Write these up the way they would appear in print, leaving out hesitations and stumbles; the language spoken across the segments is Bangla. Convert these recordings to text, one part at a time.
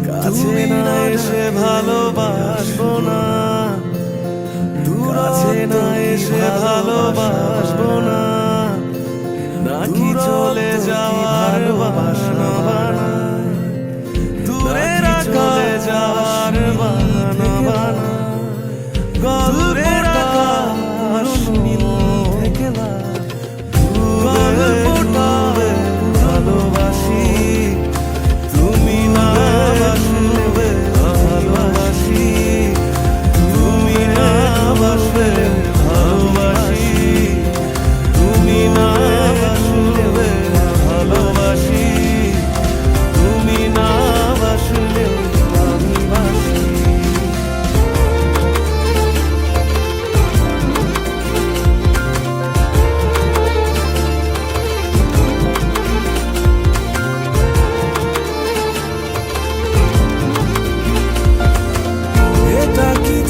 কাছে না এসে ভালোবাসবো না, কাছে না এসে ভালোবাসবো না, নাকি চলে যাওয়ার বাসনা বানাই, দূরে চলে যাওয়ার বাসনা বানাই, গল্পের আকাশ নীল থেকে গল্পটা ভালোবাসি, তুমি না বাসবে ভালোবাসি, তুমি না বাসবে ভালোবাসি, তুমি না বাসবে ভালোবাসি, তুমি না বাসলে আমি বাসি।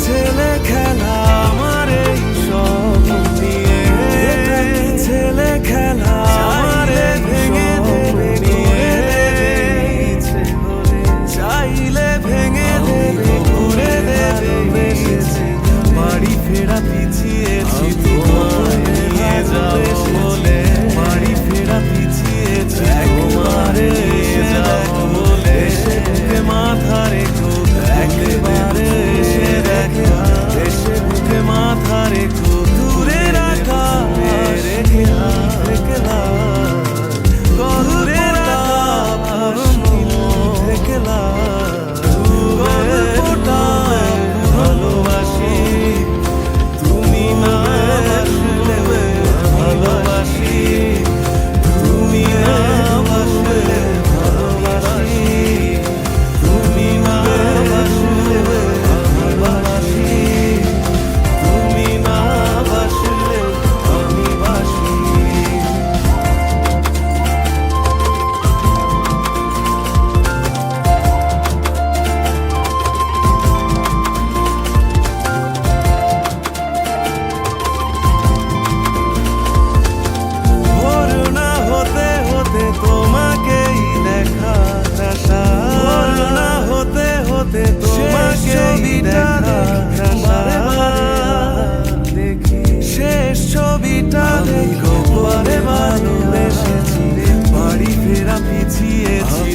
ছেলে খেলা আমার এই সব নিয়ে, এটা কি ছেলে খেলা আমার ভেঙে দেবে নিয়ে, চাইলে ভেঙে দেবে ঘুরে দেবে, বাড়ি ফেরা পিছিয়েছি তোমায় নিয়ে যাও বলে, বাড়ি ফেরা পিছিয়েছি তোমারে নিয়ে যাও বলে, এসে বুকে মাথা রেখো একেবারে, এসে বুকে মাথা রেখো দূরে রাখা রেখে রেখেলা, দূরে রাখা রেখেলা, গল্পটা ভালোবাসি, তুমি না বাসলে ভালোবাসি, তুমি না বাসলে ভালোবাসি, তুমি না বাসলে ভালোবাসি, তুমি না বাসলে আমি বাসি। ভোর না হতে হতে তোমাকেই দেখার আশা, ভোর না হতে হতে তোমাকেই দেখার আশা, দেখি শেষ ছবিটা দেখো, বারে ভালোবেসেছি, বাড়ি ফেরা পিছিয়েছি